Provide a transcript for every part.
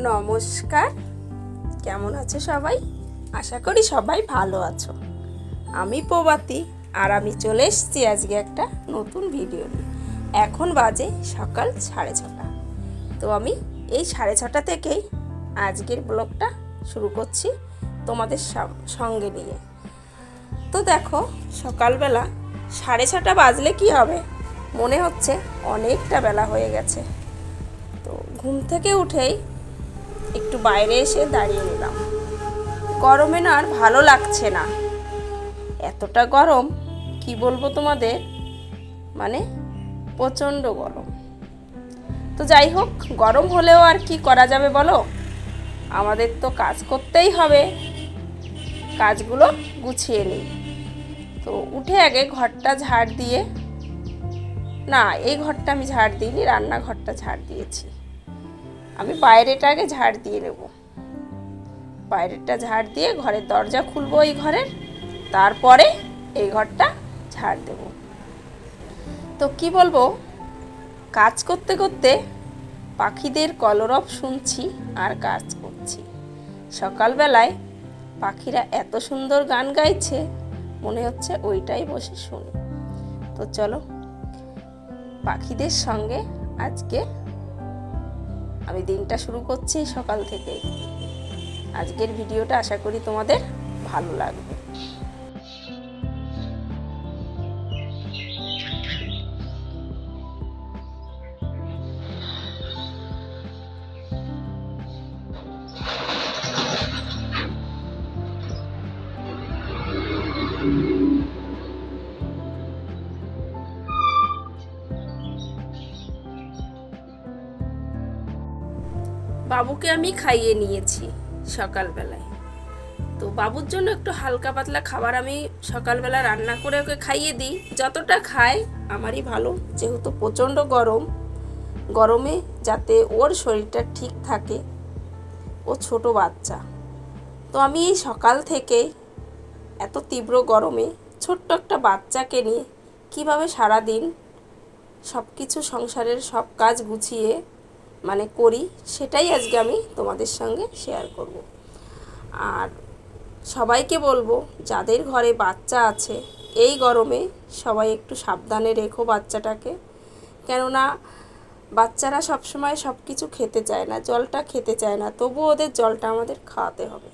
নমস্কার, কেমন আছো সবাই? আশা করি সবাই ভালো আছো। আমি প্রভাতী, আর আমি চলে এসেছি আজকে একটা নতুন ভিডিও নিয়ে। এখন বাজে সকাল 6:30। তো আমি এই 6:30 থেকেই আজকের ব্লগটা শুরু করছি তোমাদের সঙ্গে নিয়ে। তো দেখো, সকালবেলা 6:30 বাজলে কি হবে, মনে হচ্ছে অনেকটা বেলা হয়ে গেছে। তো ঘুম থেকে উঠেই একটু বাইরে এসে দাঁড়িয়ে নিলাম। গরমে না আর ভালো লাগছে না, এতটা গরম কি বলবো তোমাদের, মানে প্রচণ্ড গরম। তো যাই হোক, গরম হলেও আর কি করা যাবে বলো, আমাদের তো কাজ করতেই হবে। কাজগুলো গুছিয়ে নিই। তো উঠে আগে ঘরটা ঝাড় দিয়ে, না এই ঘরটা আমি ঝাড় দিইনি, রান্নাঘরটা ঝাড় দিয়েছি। আমি বাইরেটা আগে ঝাড় দিয়ে নেব। বাইরেটা ঝাড় দিয়ে ঘরের দরজা খুলবো এই ঘরের, তারপরে এই ঘরটা ঝাড় দেব। তো কি বলবো, কাজ করতে করতে পাখিদের কলরব শুনছি আর কাজ করছি। সকালবেলায় পাখিরা এত সুন্দর গান গাইছে, মনে হচ্ছে ওইটাই বসে শুনি। তো চলো, পাখিদের সঙ্গে আজকে আমি দিনটা শুরু করছি সকাল থেকে। আজকের ভিডিওটা আশা করি তোমাদের ভালো লাগবে। বাবুকে আমি খাইয়ে নিয়েছি সকালবেলায়। তো বাবুর জন্য একটু হালকা পাতলা খাবার আমি সকালবেলা রান্না করে ওকে খাইয়ে দিই। যতটা খায় আমারই ভালো, যেহেতু প্রচণ্ড গরম। গরমে যাতে ওর শরীরটা ঠিক থাকে, ও ছোট বাচ্চা। তো আমি এই সকাল থেকে এত তীব্র গরমে ছোট্ট একটা বাচ্চাকে নিয়ে কিভাবে সারাদিন সব কিছু সংসারের সব কাজ গুছিয়ে করি, সেটাই আজকে আমি তোমাদের সঙ্গে শেয়ার করব। আর সবাইকে বলবো, যাদের ঘরে বাচ্চা আছে এই গরমে সবাই একটু সাবধানে রেখো বাচ্চাটাকে। কেননা বাচ্চারা সবসময় সব কিছু খেতে চায় না, জলটা খেতে চায় না, তবু ওদের জলটা আমাদের খাওয়াতে হবে,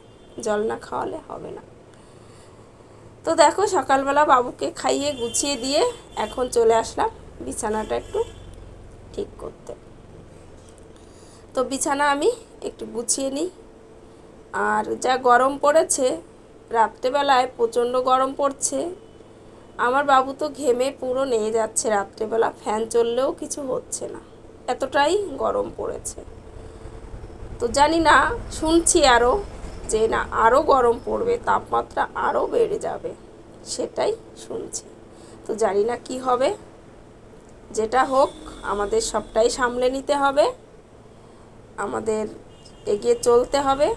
জল না খাওয়ালে হবে না। তো দেখো, সকালবেলা বাবুকে খাইয়ে গুছিয়ে দিয়ে এখন চলে আসলাম বিছানাটা একটু ঠিক করতে। তো বিছানা আমি একটু গুছিয়ে নিই। আর যা গরম পড়েছে, রাত্রেবেলায় প্রচণ্ড গরম পড়ছে। আমার বাবু তো ঘেমে পুরো নিয়ে যাচ্ছে রাত্রেবেলা, ফ্যান চললেও কিছু হচ্ছে না, এতটাই গরম পড়েছে। তো জানি না, শুনছি আরও যে না আরও গরম পড়বে, তাপমাত্রা আরও বেড়ে যাবে, সেটাই শুনছি। তো জানি না কি হবে, যেটা হোক আমাদের সবটাই সামলে নিতে হবে, আমাদের এগিয়ে চলতে হবে।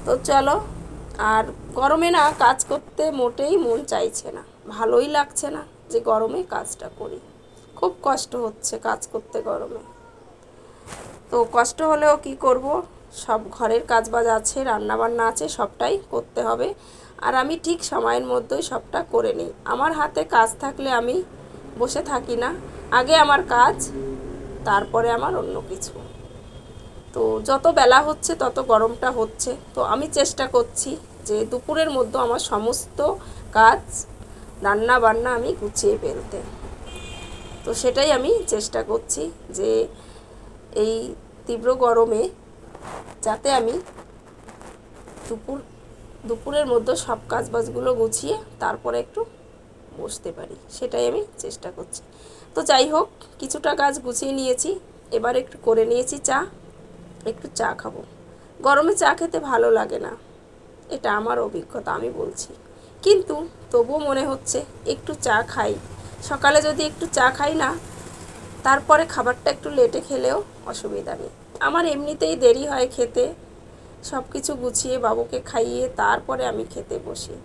তো চলো, আর গরমে না কাজ করতে মোটেই মন চাইছে না, ভালোই লাগছে না যে গরমে কাজটা করি। খুব কষ্ট হচ্ছে কাজ করতে গরমে। তো কষ্ট হলেও কি করব, সব ঘরের কাজবাজ আছে, রান্নাবান্না আছে, সবটাই করতে হবে। আর আমি ঠিক সময়ের মধ্যেই সবটা করে নিই। আমার হাতে কাজ থাকলে আমি বসে থাকি না, আগে আমার কাজ, তারপরে আমার অন্য কিছু। তো যত বেলা হচ্ছে তত গরমটা হচ্ছে। তো আমি চেষ্টা করছি যে দুপুরের মধ্যে আমার সমস্ত কাজ রান্না বান্না আমি গুছিয়ে ফেলতে। তো সেটাই আমি চেষ্টা করছি যে এই তীব্র গরমে যাতে আমি দুপুরের মধ্যে সব কাজবাজগুলো গুছিয়ে তারপরে একটু বসতে পারি, সেটাই আমি চেষ্টা করছি। তো যাই হোক, কিছুটা কাজ গুছিয়ে নিয়েছি, এবার একটু করে নিয়েছি চা। একটু চা খাবো। গরমে চা খেতে ভালো লাগে না, এটা আমার অভিজ্ঞতা, আমি বলছি। কিন্তু তবুও মনে হচ্ছে একটু চা খাই। সকালে যদি একটু চা খাই না, তারপরে খাবারটা একটু লেটে খেলেও অসুবিধা নেই। আমার এমনিতেই দেরি হয় খেতে, সব কিছু গুছিয়ে বাবুকে খাইয়ে তারপরে আমি খেতে বসি।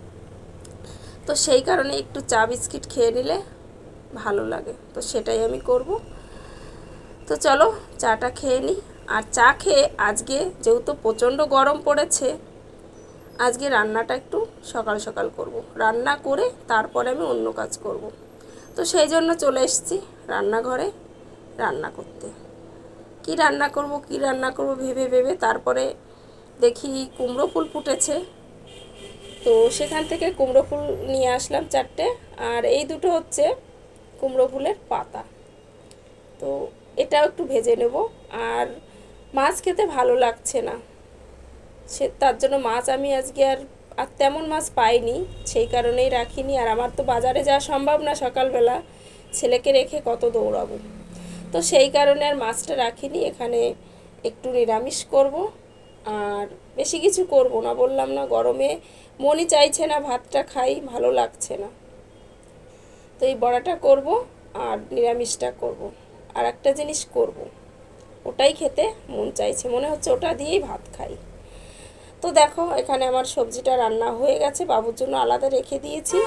তো সেই কারণে একটু চা বিস্কিট খেয়ে নিলে ভালো লাগে, তো সেটাই আমি করব। তো চলো চাটা খেয়ে নিই। আর চা খেয়ে আজকে যেহেতু প্রচণ্ড গরম পড়েছে, আজকে রান্নাটা একটু সকাল সকাল করব। রান্না করে তারপরে আমি অন্য কাজ করব। তো সেই জন্য চলে এসেছি রান্নাঘরে রান্না করতে। কি রান্না করব ভেবে ভেবে তারপরে দেখি কুমড়ো ফুল ফুটেছে, তো সেখান থেকে কুমড়ো ফুল নিয়ে আসলাম 4টে। আর এই দুটো হচ্ছে কুমড়ো ফুলের পাতা, তো এটাও একটু ভেজে নেব। আর মাছ খেতে ভালো লাগছে না, তার জন্য মাছ আমি আজকে আর তেমন মাছ পাইনি, সেই কারণেই রাখিনি। আর আমার তো বাজারে যাওয়া সম্ভব না সকালবেলা, ছেলেকে রেখে কত দৌড়াবো, তো সেই কারণে আর মাছটা রাখিনি। এখানে একটু নিরামিষ করব, আর বেশি কিছু করব না। বললাম না, গরমে মনই চাইছে না ভাতটা খাই, ভালো লাগছে না। তো এই বড়াটা করব আর নিরামিষটা করব। আর একটা জিনিস করব, ওটাই খেতে মন চাইছে, মনে হচ্ছে ওটা দিয়েই ভাত খাই। তো দেখো এখানে আমার সবজিটা রান্না হয়ে গেছে, বাবুর জন্য আলাদা রেখে দিয়েছি,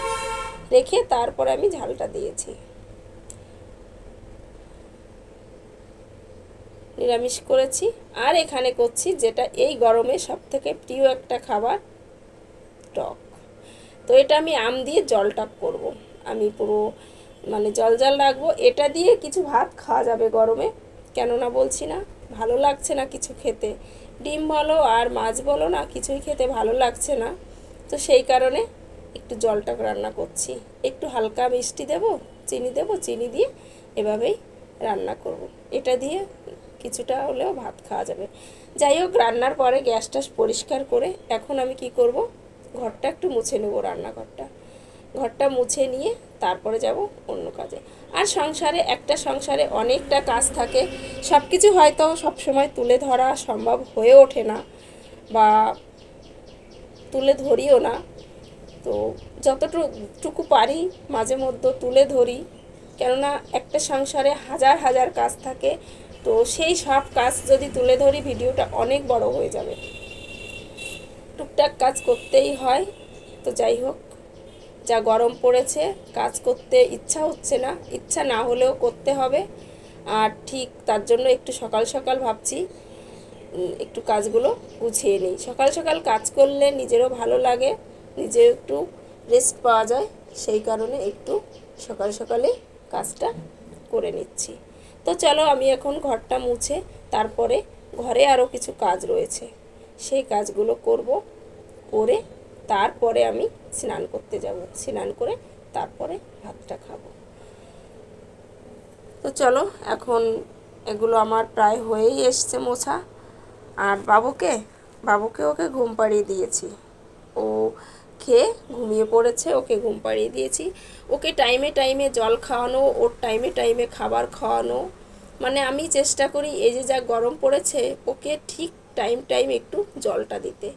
রেখে তারপরে আমি ঝালটা দিয়েছি। নিরামিষ করেছি। আর এখানে করছি যেটা এই গরমে সবথেকে প্রিয় একটা খাবার, টক। তো এটা আমি আম দিয়ে জলটা করব, আমি পুরো মানে জল জল রাখবো। এটা দিয়ে কিছু ভাত খাওয়া যাবে গরমে, কেননা বলছি না ভালো লাগছে না কিছু খেতে, ডিম বলো আর মাছ বলো না, কিছুই খেতে ভালো লাগছে না। তো সেই কারণে একটু জলটা রান্না করছি, একটু হালকা মিষ্টি দেব, চিনি দেব, চিনি দিয়ে এভাবেই রান্না করব। এটা দিয়ে কিছুটা হলেও ভাত খাওয়া যাবে। যাই হোক, রান্নার পরে গ্যাসটা পরিষ্কার করে এখন আমি কি করব, ঘরটা একটু মুছে নেব, ঘরটা মুছে নিয়ে তারপরে যাব অন্য কাজে। আর সংসারে অনেকটা কাজ থাকে, সব কিছু হয়তো সবসময় তুলে ধরা সম্ভব হয়ে ওঠে না, বা তুলে ধরিও না। তো যতটুকু পারি মাঝে মধ্যে তুলে ধরি, কেননা একটা সংসারে হাজার হাজার কাজ থাকে। তো সেই সব কাজ যদি তুলে ধরি ভিডিওটা অনেক বড় হয়ে যাবে, টুকটাক কাজ করতেই হয়। তো যাই হোক, যা গরম পড়েছে, কাজ করতে ইচ্ছা হচ্ছে না, ইচ্ছা না হলেও করতে হবে। আর ঠিক তার জন্য একটু সকাল সকাল ভাবছি একটু কাজগুলো গুছিয়ে নিই। সকাল সকাল কাজ করলে নিজেরও ভালো লাগে, নিজের একটু রেস্ট পাওয়া যায়, সেই কারণে একটু সকাল সকালে কাজটা করে নিচ্ছি। তো চলো আমি এখন ঘরটা মুছে তারপরে ঘরে আরও কিছু কাজ রয়েছে, সেই কাজগুলো করব, করে তারপরে আমি স্নান করতে যাব, স্নান করে তারপরে ভাতটা খাবো। তো চলো, এখন এগুলো আমার প্রায় হয়েই এসছে মোছা। আর বাবুকে ওকে ঘুম পাড়িয়ে দিয়েছি, ও খেয়ে ঘুমিয়ে পড়েছে, ওকে ঘুম পাড়িয়ে দিয়েছি। ওকে টাইমে টাইমে জল খাওয়ানো, ওর টাইমে টাইমে খাবার খাওয়ানো, মানে আমি চেষ্টা করি এই যে যা গরম পড়েছে ওকে ঠিক টাইম একটু জলটা দিতে।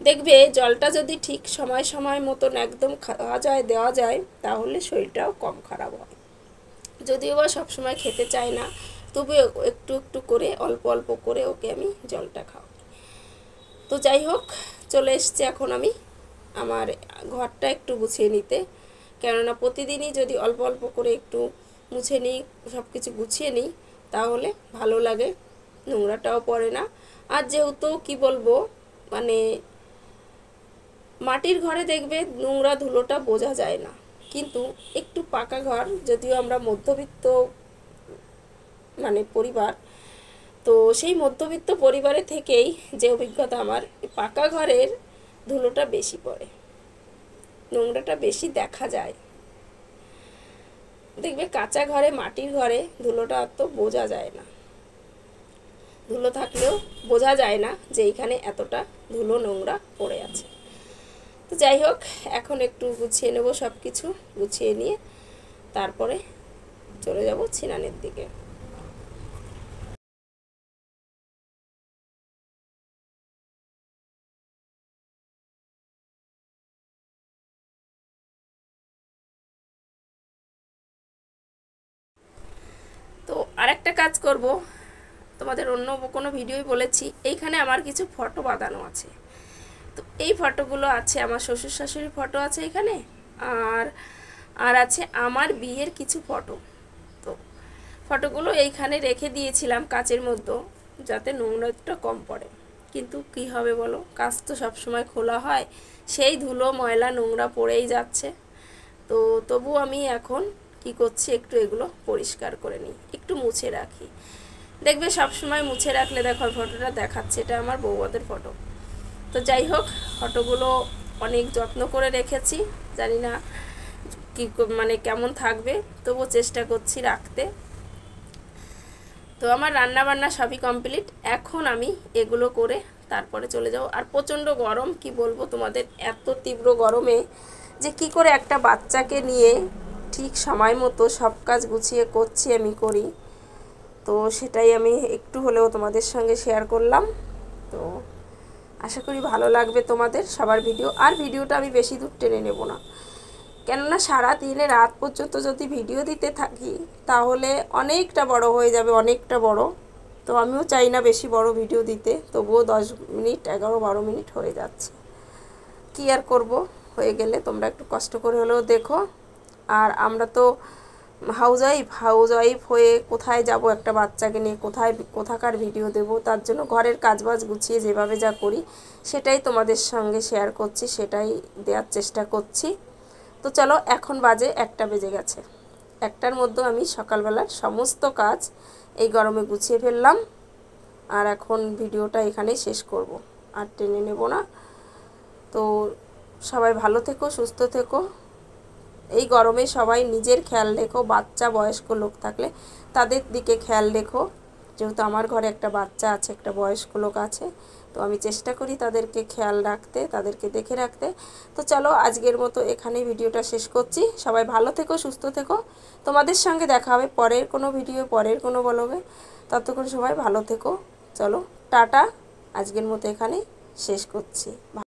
দেখবে জলটা যদি ঠিক সময় সময় মতন একদম খাওয়া যায়, দেওয়া যায়, তাহলে শরীরটাও কম খারাপ হয়। যদিও বা সবসময় খেতে চায় না, তবু একটু একটু করে অল্প অল্প করে ওকে আমি জলটা খাওয়াই। তো যাই হোক, চলে এসছে এখন আমি আমার ঘরটা একটু গুছিয়ে নিতে, কেননা প্রতিদিনই যদি অল্প অল্প করে একটু মুছে নিই, সব কিছু গুছিয়ে নিই, তাহলে ভালো লাগে, নোংরাটাও পড়ে না। আর যেহেতু কি বলবো, মানে মাটির ঘরে দেখবে নোংরা ধুলোটা বোঝা যায় না, কিন্তু একটু পাকা ঘর, যদিও আমরা মধ্যবিত্ত মানে পরিবার, তো সেই মধ্যবিত্ত পরিবারে থেকেই যে অভিজ্ঞতা আমার, পাকা ঘরের ধুলোটা বেশি পড়ে, নোংরাটা বেশি দেখা যায়। দেখবে কাঁচা ঘরে, মাটির ঘরে ধুলোটা অত বোঝা যায় না, ধুলো থাকলেও বোঝা যায় না যে এইখানে এতটা ধুলো নোংরা পড়ে আছে। তো যাই হোক, এখন একটু গুছিয়ে নেব, সব কিছু গুছিয়ে নিয়ে তারপরে চলে যাব স্নানের দিকে। তো আরেকটা কাজ করব, তোমাদের অন্য কোনো ভিডিওই বলেছি, এইখানে আমার কিছু ফটো বাঁধানো আছে। তো এই ফটোগুলো আছে, আমার শ্বশুর শাশুড়ির ফটো আছে এখানে, আর আর আছে আমার বিয়ের কিছু ফটো। তো ফটোগুলো এইখানে রেখে দিয়েছিলাম কাচের মধ্যে, যাতে নোংরাটা কম পড়ে। কিন্তু কি হবে বলো, কাজ তো সবসময় খোলা হয়, সেই ধুলো ময়লা নোংরা পড়েই যাচ্ছে। তো তবু আমি এখন কি করছি, একটু এগুলো পরিষ্কার করে নিই, একটু মুছে রাখি। দেখবে সবসময় মুছে রাখলে, দেখো ফটোটা দেখাচ্ছে, এটা আমার বৌবাদের ফটো। তো যাই হোক, ফটোগুলো অনেক যত্ন করে রেখেছি, জানি না কি মানে কেমন থাকবে, তবুও চেষ্টা করছি রাখতে। তো আমার রান্না বান্না সবই কমপ্লিট, এখন আমি এগুলো করে তারপরে চলে যাব। আর প্রচণ্ড গরম, কি বলবো তোমাদের, এত তীব্র গরমে যে কি করে একটা বাচ্চাকে নিয়ে ঠিক সময় মতো সব কাজ গুছিয়ে করছি আমি করি, তো সেটাই আমি একটু হলেও তোমাদের সঙ্গে শেয়ার করলাম। তো আশা করি ভালো লাগবে তোমাদের সবার ভিডিও। আর ভিডিওটা আমি বেশি দূর টেনে নেব না, কেননা সারা দিনে রাত পর্যন্ত যদি ভিডিও দিতে থাকি তাহলে অনেকটা বড় হয়ে যাবে, অনেকটা বড়। তো আমিও চাই না বেশি বড় ভিডিও দিতে, তবুও 10 মিনিট 11-12 মিনিট হয়ে যাচ্ছে, কি আর করব, হয়ে গেলে তোমরা একটু কষ্ট করে হলেও দেখো। আর আমরা তো হাউস ওয়াইফ হয়ে কোথায় যাব একটা বাচ্চাকে নিয়ে, কোথাকার ভিডিও দেব, তার জন্য ঘরের কাজবাজ গুছিয়ে যেভাবে যা করি সেটাই তোমাদের সঙ্গে শেয়ার করছি, সেটাই দেওয়ার চেষ্টা করছি। তো চলো, এখন বাজে 1টা বেজে গেছে, 1টার মধ্যে আমি সকালবেলার সমস্ত কাজ এই গরমে গুছিয়ে ফেললাম। আর এখন ভিডিওটা এখানেই শেষ করব, আর টেনে নেব না। তো সবাই ভালো থেকো, সুস্থ থেকো। এই গরমে সবাই নিজের খেয়াল রেখো, বাচ্চা বয়স্ক লোক থাকলে তাদের দিকে খেয়াল রেখো, যেহেতু আমার ঘরে একটা বাচ্চা আছে, একটা বয়স্ক লোক আছে, তো আমি চেষ্টা করি তাদেরকে খেয়াল রাখতে, তাদেরকে দেখে রাখতে। তো চলো, আজকের মতো এখানেই ভিডিওটা শেষ করছি। সবাই ভালো থেকো, সুস্থ থেকো। তোমাদের সঙ্গে দেখা হবে পরের কোনো ভিডিও, পরের কোনো ব্লগে। ততক্ষণ সবাই ভালো থেকো। চলো টাটা, আজকের মতো এখানেই শেষ করছি।